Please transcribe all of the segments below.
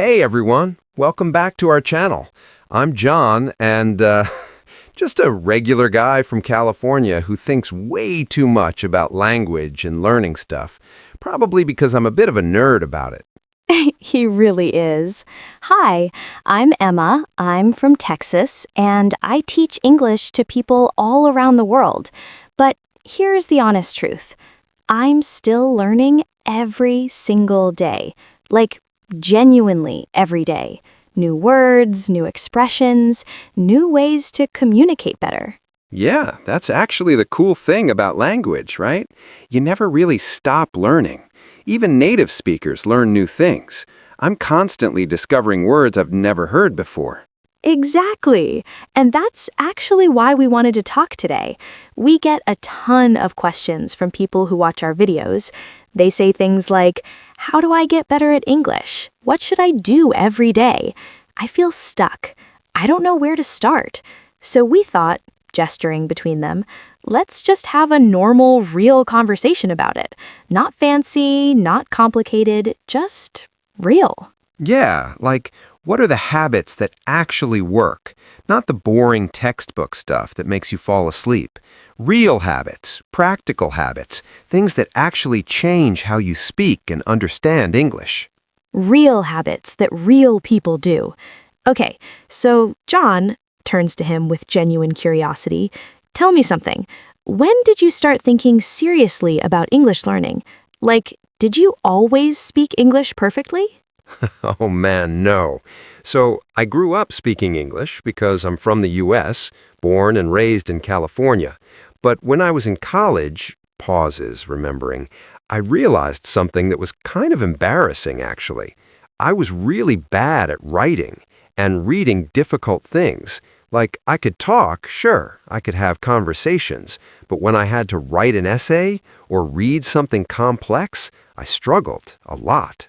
Hey everyone, welcome back to our channel. I'm John, and just a regular guy from California who thinks way too much about language and learning stuff, probably because I'm a bit of a nerd about it. He really is. Hi, I'm Emma. I'm from Texas, and I teach English to people all around the world. But here's the honest truth. I'm still learning every single day. Like, genuinely every day. New words, new expressions, new ways to communicate better. Yeah, that's actually the cool thing about language, right? You never really stop learning. Even native speakers learn new things. I'm constantly discovering words I've never heard before. Exactly. And that's actually why we wanted to talk today. We get a ton of questions from people who watch our videos. They say things like, how do I get better at English? What should I do every day? I feel stuck. I don't know where to start. So we thought, gesturing between them, let's just have a normal, real conversation about it. Not fancy, not complicated, just real. Yeah, like, what are the habits that actually work? Not the boring textbook stuff that makes you fall asleep. Real habits, practical habits, things that actually change how you speak and understand English. Real habits that real people do. Okay, so John turns to him with genuine curiosity. Tell me something. When did you start thinking seriously about English learning? Like, did you always speak English perfectly? Oh man, no. So I grew up speaking English because I'm from the US, born and raised in California. But when I was in college, pauses, remembering, I realized something that was kind of embarrassing, actually. I was really bad at writing and reading difficult things. Like, I could talk, sure, I could have conversations, but when I had to write an essay or read something complex, I struggled a lot.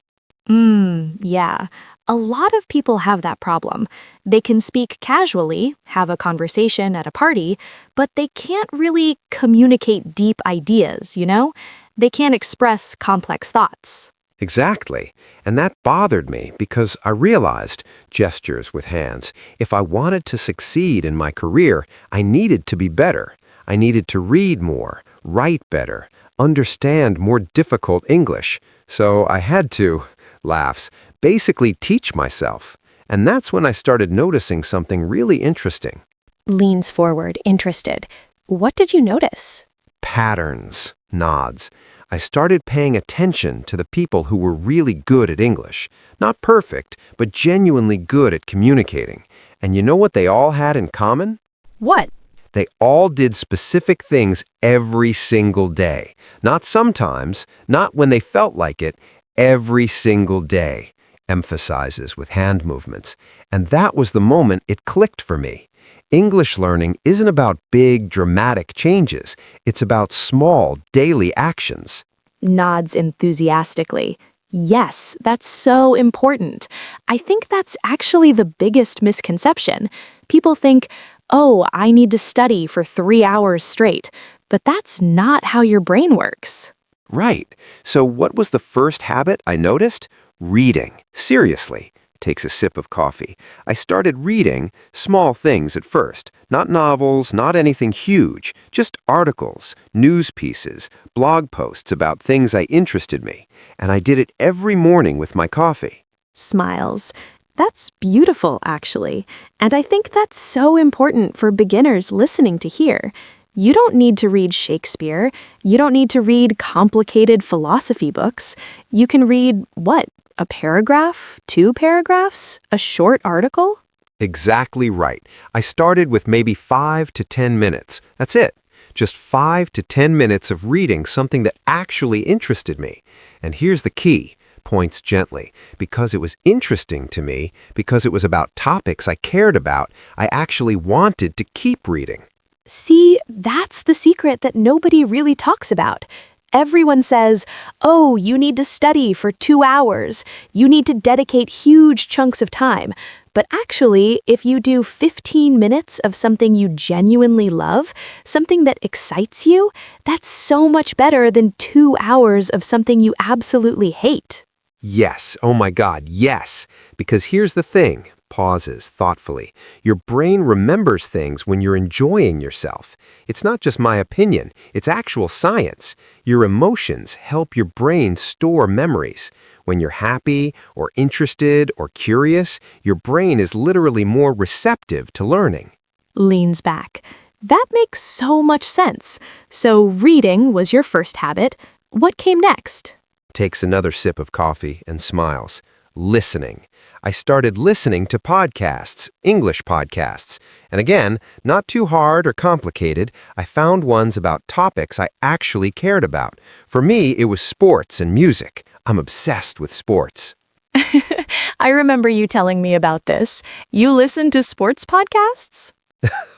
Yeah. A lot of people have that problem. They can speak casually, have a conversation at a party, but they can't really communicate deep ideas, you know? They can't express complex thoughts. Exactly. And that bothered me because I realized, gestures with hands, if I wanted to succeed in my career, I needed to be better. I needed to read more, write better, understand more difficult English. So I had to, laughs, basically teach myself. And that's when I started noticing something really interesting. Leans forward, interested. What did you notice? Patterns, nods. I started paying attention to the people who were really good at English. Not perfect, but genuinely good at communicating. And you know what they all had in common? What? They all did specific things every single day. Not sometimes, not when they felt like it, every single day, emphasizes with hand movements. And that was the moment it clicked for me. English learning isn't about big, dramatic changes. It's about small, daily actions. Nods enthusiastically. Yes, that's so important. I think that's actually the biggest misconception. People think, oh, I need to study for 3 hours straight. But that's not how your brain works. Right. So what was the first habit I noticed? Reading. Seriously. Takes a sip of coffee. I started reading small things at first. Not novels, not anything huge. Just articles, news pieces, blog posts about things that interested me. And I did it every morning with my coffee. Smiles. That's beautiful, actually. And I think that's so important for beginners listening to hear. You don't need to read Shakespeare. You don't need to read complicated philosophy books. You can read, what, a paragraph? 2 paragraphs? A short article? Exactly right. I started with maybe 5 to 10 minutes. That's it. Just 5 to 10 minutes of reading something that actually interested me. And here's the key. Points gently. Because it was interesting to me, because it was about topics I cared about, I actually wanted to keep reading. See, that's the secret that nobody really talks about. Everyone says, oh, you need to study for 2 hours. You need to dedicate huge chunks of time. But actually, if you do 15 minutes of something you genuinely love, something that excites you, that's so much better than 2 hours of something you absolutely hate. Yes, oh my God, yes. Because here's the thing, pauses thoughtfully. Your brain remembers things when you're enjoying yourself. It's not just my opinion, it's actual science. Your emotions help your brain store memories. When you're happy or interested or curious, your brain is literally more receptive to learning. Leans back. That makes so much sense. So reading was your first habit. What came next? Takes another sip of coffee and smiles. Listening. I started listening to podcasts, English podcasts. And again, not too hard or complicated. I found ones about topics I actually cared about. For me, it was sports and music. I'm obsessed with sports. I remember you telling me about this. You listen to sports podcasts?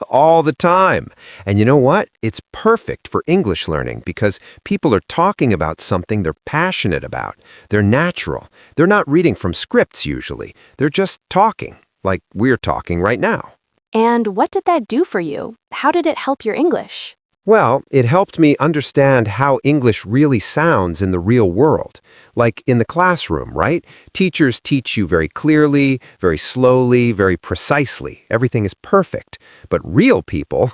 All the time. And you know what? It's perfect for English learning because people are talking about something they're passionate about. They're natural. They're not reading from scripts usually. They're just talking, like we're talking right now. And what did that do for you? How did it help your English? Well, it helped me understand how English really sounds in the real world. Like in the classroom, right? Teachers teach you very clearly, very slowly, very precisely. Everything is perfect. But real people,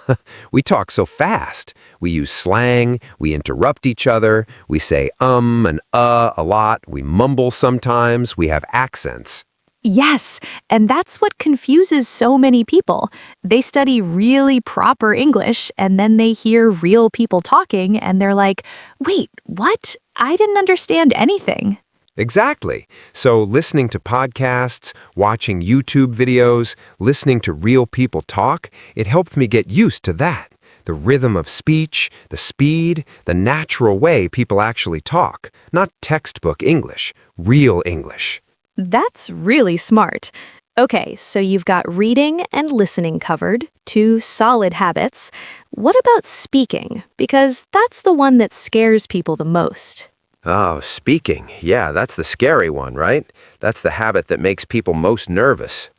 we talk so fast. We use slang, we interrupt each other, we say and a lot, we mumble sometimes, we have accents. Yes, and that's what confuses so many people. They study really proper English and then they hear real people talking and they're like, wait, what? I didn't understand anything. Exactly. So listening to podcasts, watching YouTube videos, listening to real people talk, it helped me get used to that. The rhythm of speech, the speed, the natural way people actually talk. Not textbook English, real English. That's really smart. Okay, so you've got reading and listening covered, two solid habits. What about speaking? Because that's the one that scares people the most. Oh, speaking. Yeah, that's the scary one, right? That's the habit that makes people most nervous.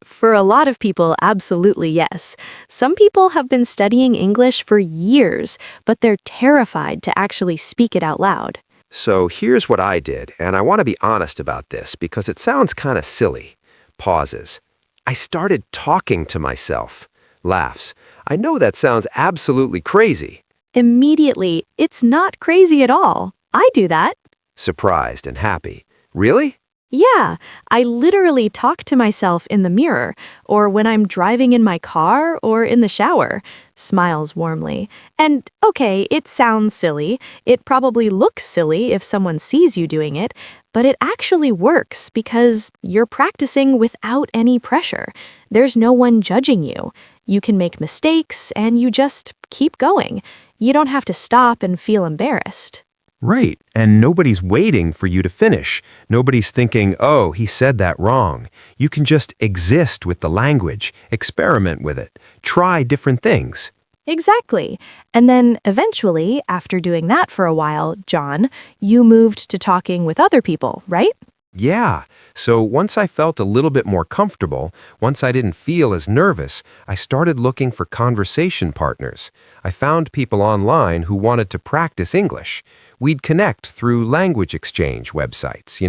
For a lot of people, absolutely yes. Some people have been studying English for years, but they're terrified to actually speak it out loud. So here's what I did, and I want to be honest about this because it sounds kind of silly. Pauses. I started talking to myself. Laughs. I know that sounds absolutely crazy. Immediately, it's not crazy at all. I do that. Surprised and happy. Really? Yeah, I literally talk to myself in the mirror, or when I'm driving in my car, or in the shower. Smiles warmly. And okay, it sounds silly. It probably looks silly if someone sees you doing it, but it actually works because you're practicing without any pressure. There's no one judging you. You can make mistakes, and you just keep going. You don't have to stop and feel embarrassed. Right, and nobody's waiting for you to finish. Nobody's thinking, oh, he said that wrong. You can just exist with the language, experiment with it, try different things. Exactly. And then eventually, after doing that for a while, John, you moved to talking with other people, right? Yeah, so once I felt a little bit more comfortable, once I didn't feel as nervous, I started looking for conversation partners. I found people online who wanted to practice English. We'd connect through language exchange websites,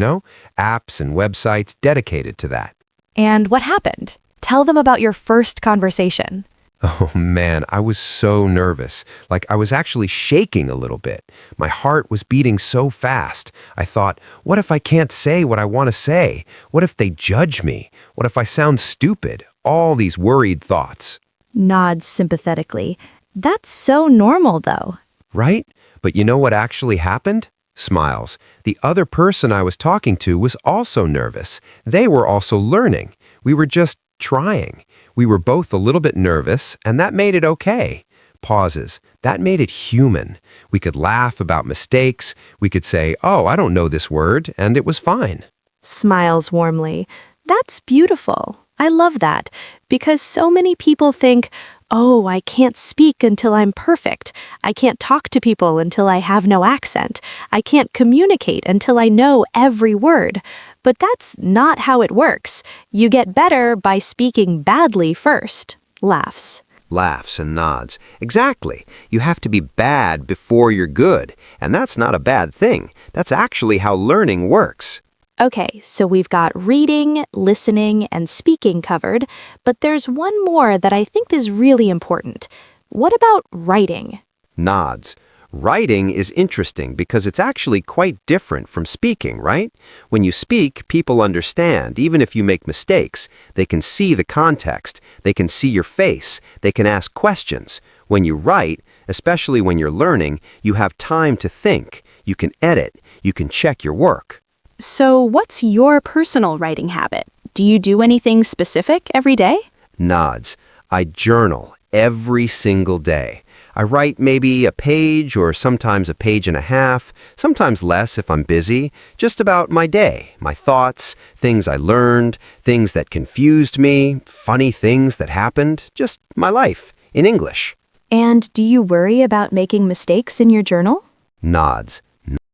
apps and websites dedicated to that. And what happened? Tell them about your first conversation. Oh man, I was so nervous. Like I was actually shaking a little bit. My heart was beating so fast. I thought, what if I can't say what I want to say? What if they judge me? What if I sound stupid? All these worried thoughts. Nods sympathetically. That's so normal, though. Right? But you know what actually happened? Smiles. The other person I was talking to was also nervous. They were also learning. We were just trying. We were both a little bit nervous, and that made it okay. Pauses. That made it human. We could laugh about mistakes. We could say, oh, I don't know this word, and it was fine. Smiles warmly. That's beautiful. I love that. Because so many people think, oh, I can't speak until I'm perfect. I can't talk to people until I have no accent. I can't communicate until I know every word. But that's not how it works. You get better by speaking badly first. Laughs. Laughs and nods. Exactly. You have to be bad before you're good. And that's not a bad thing. That's actually how learning works. Okay, so we've got reading, listening, and speaking covered, but there's one more that I think is really important. What about writing? Nods. Writing is interesting because it's actually quite different from speaking, right? When you speak, people understand, even if you make mistakes. They can see the context, they can see your face, they can ask questions. When you write, especially when you're learning, you have time to think. You can edit, you can check your work. So, what's your personal writing habit? Do you do anything specific every day? Nods. I journal every single day. I write maybe a page or sometimes a page and a half, sometimes less if I'm busy, just about my day, my thoughts, things I learned, things that confused me, funny things that happened, just my life, in English. And do you worry about making mistakes in your journal? Nods.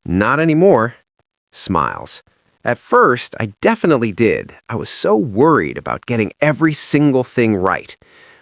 Not anymore. Smiles. At first, I definitely did. I was so worried about getting every single thing right.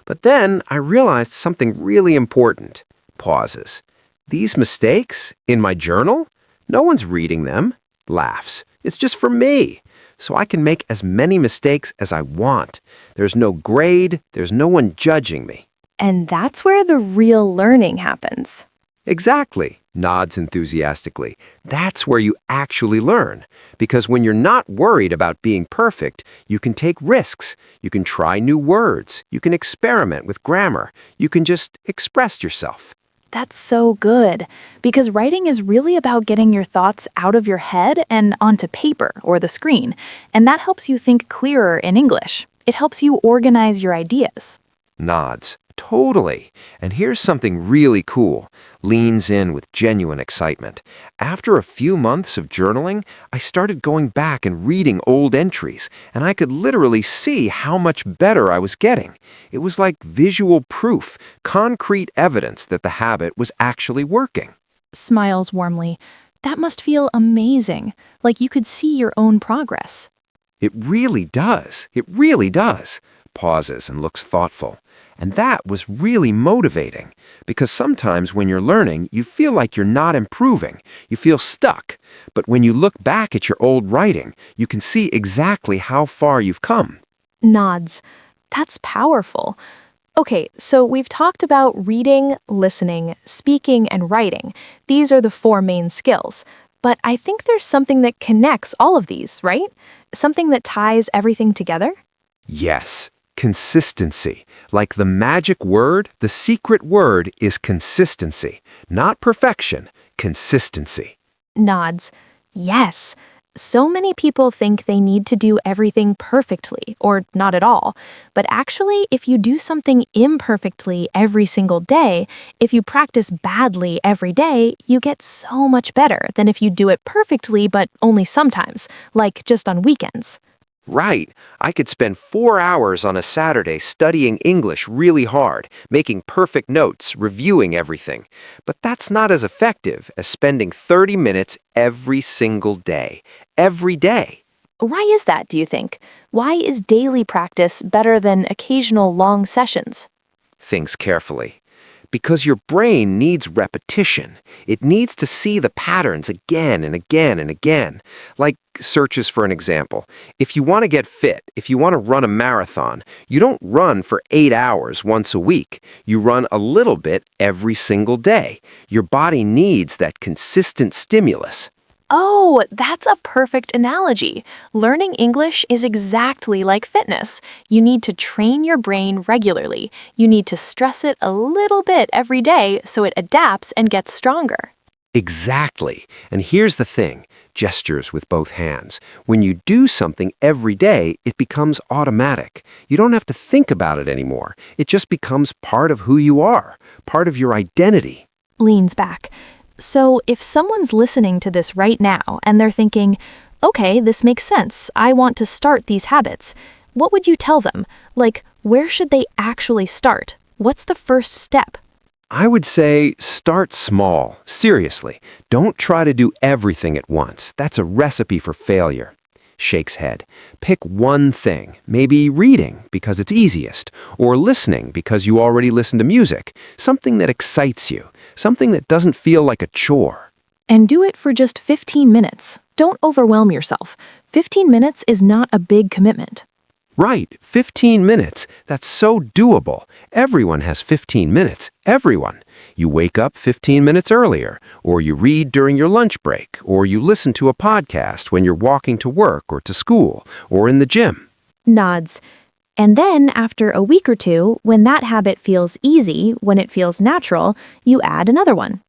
But then I realized something really important. Pauses. These mistakes in my journal? No one's reading them. Laughs. It's just for me. So I can make as many mistakes as I want. There's no grade. There's no one judging me. And that's where the real learning happens. Exactly, nods enthusiastically. That's where you actually learn. Because when you're not worried about being perfect, you can take risks. You can try new words. You can experiment with grammar. You can just express yourself. That's so good, because writing is really about getting your thoughts out of your head and onto paper or the screen, and that helps you think clearer in English. It helps you organize your ideas. Nods. Totally. And here's something really cool. Leans in with genuine excitement. After a few months of journaling, I started going back and reading old entries, and I could literally see how much better I was getting. It was like visual proof, concrete evidence that the habit was actually working. Smiles warmly. That must feel amazing, like you could see your own progress. It really does. It really does. Pauses and looks thoughtful. And that was really motivating, because sometimes when you're learning, you feel like you're not improving. You feel stuck. But when you look back at your old writing, you can see exactly how far you've come. Nods. That's powerful. Okay, so we've talked about reading, listening, speaking, and writing. These are the four main skills. But I think there's something that connects all of these, right? Something that ties everything together? Yes. Consistency. Like the magic word, the secret word is consistency. Not perfection, consistency. Nods. Yes. So many people think they need to do everything perfectly, or not at all. But actually, if you do something imperfectly every single day, if you practice badly every day, you get so much better than if you do it perfectly but only sometimes, like just on weekends. Right. I could spend 4 hours on a Saturday studying English really hard, making perfect notes, reviewing everything. But that's not as effective as spending 30 minutes every single day. Every day. Why is that, do you think? Why is daily practice better than occasional long sessions? Thinks carefully. Because your brain needs repetition. It needs to see the patterns again and again and again. Like searches for an example. If you want to get fit, if you want to run a marathon, you don't run for 8 hours once a week. You run a little bit every single day. Your body needs that consistent stimulus. Oh, that's a perfect analogy. Learning English is exactly like fitness. You need to train your brain regularly. You need to stress it a little bit every day so it adapts and gets stronger. Exactly. And here's the thing, gestures with both hands. When you do something every day, it becomes automatic. You don't have to think about it anymore. It just becomes part of who you are, part of your identity. Leans back. So if someone's listening to this right now and they're thinking, okay, this makes sense, I want to start these habits, what would you tell them? Like, where should they actually start? What's the first step? I would say start small. Seriously, don't try to do everything at once. That's a recipe for failure. Shakes head. Pick one thing, maybe reading because it's easiest, or listening because you already listen to music, something that excites you, something that doesn't feel like a chore. And do it for just 15 minutes. Don't overwhelm yourself. 15 minutes is not a big commitment. Right, 15 minutes. That's so doable. Everyone has 15 minutes. Everyone. You wake up 15 minutes earlier, or you read during your lunch break, or you listen to a podcast when you're walking to work or to school, or in the gym. Nods. And then, after a week or two, when that habit feels easy, when it feels natural, you add another one.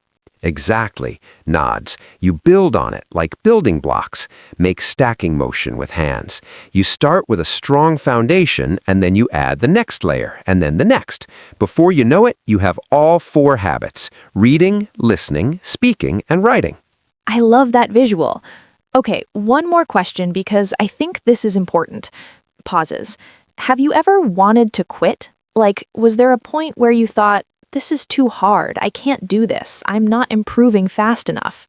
Exactly. Nods. You build on it like building blocks. Make stacking motion with hands. You start with a strong foundation and then you add the next layer and then the next. Before you know it, you have all 4 habits: reading, listening, speaking, and writing. I love that visual. Okay, one more question because I think this is important. Pauses. Have you ever wanted to quit? Like, was there a point where you thought, this is too hard, I can't do this, I'm not improving fast enough?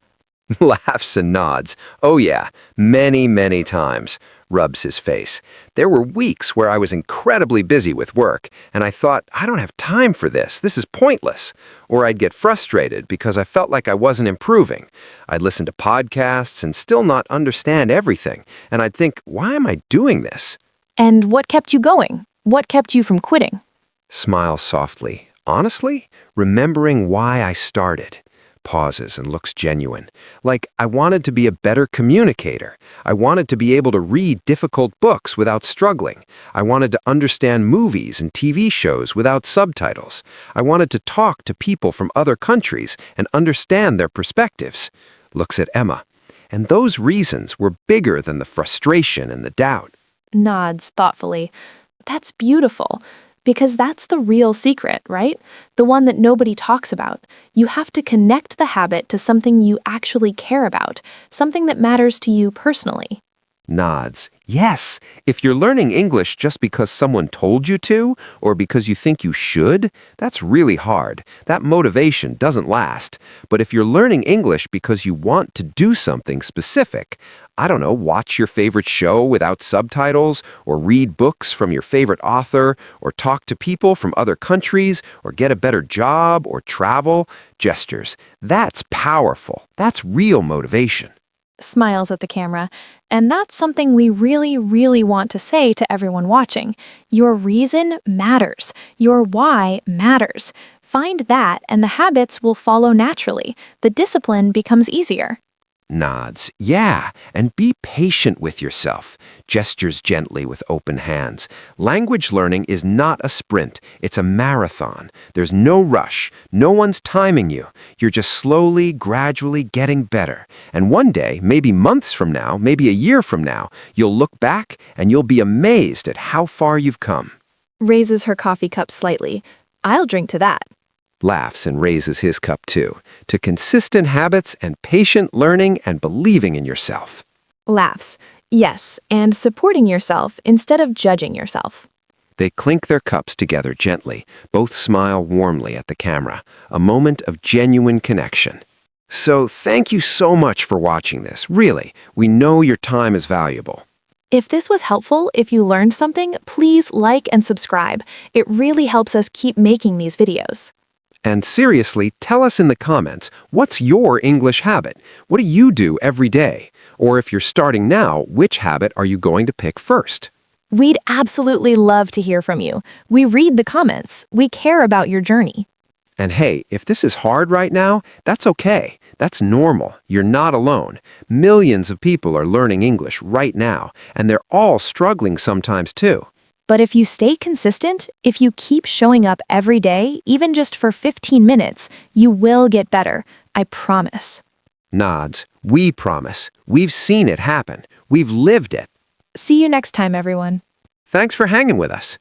Laughs and nods. Oh yeah, many, many times. Rubs his face. There were weeks where I was incredibly busy with work, and I thought, I don't have time for this. This is pointless. Or I'd get frustrated because I felt like I wasn't improving. I'd listen to podcasts and still not understand everything, and I'd think, why am I doing this? And what kept you going? What kept you from quitting? Smiles softly. Honestly, remembering why I started. Pauses and looks genuine. Like, I wanted to be a better communicator. I wanted to be able to read difficult books without struggling. I wanted to understand movies and TV shows without subtitles. I wanted to talk to people from other countries and understand their perspectives. Looks at Emma. And those reasons were bigger than the frustration and the doubt. Nods thoughtfully. That's beautiful. Because that's the real secret, right? The one that nobody talks about. You have to connect the habit to something you actually care about, something that matters to you personally. Nods. Yes, if you're learning English just because someone told you to, or because you think you should, that's really hard. That motivation doesn't last. But if you're learning English because you want to do something specific, I don't know, watch your favorite show without subtitles, or read books from your favorite author, or talk to people from other countries, or get a better job, or travel, gestures. That's powerful. That's real motivation. Smiles at the camera. And that's something we really want to say to everyone watching. Your reason matters. Your why matters. Find that and the habits will follow naturally. The discipline becomes easier. Nods. Yeah, and be patient with yourself. Gestures gently with open hands. Language learning is not a sprint. It's a marathon. There's no rush. No one's timing you. You're just slowly, gradually getting better. And one day, maybe months from now, maybe a year from now, you'll look back and you'll be amazed at how far you've come. Raises her coffee cup slightly. I'll drink to that. Laughs and raises his cup too, to consistent habits and patient learning and believing in yourself. Laughs. Yes, and supporting yourself instead of judging yourself. They clink their cups together gently, both smile warmly at the camera, a moment of genuine connection. So thank you so much for watching this, really. We know your time is valuable. If this was helpful, if you learned something, please like and subscribe. It really helps us keep making these videos. And seriously, tell us in the comments, what's your English habit? What do you do every day? Or if you're starting now, which habit are you going to pick first? We'd absolutely love to hear from you. We read the comments. We care about your journey. And hey, if this is hard right now, that's okay. That's normal. You're not alone. Millions of people are learning English right now, and they're all struggling sometimes too. But if you stay consistent, if you keep showing up every day, even just for 15 minutes, you will get better. I promise. Nods. We promise. We've seen it happen. We've lived it. See you next time, everyone. Thanks for hanging with us.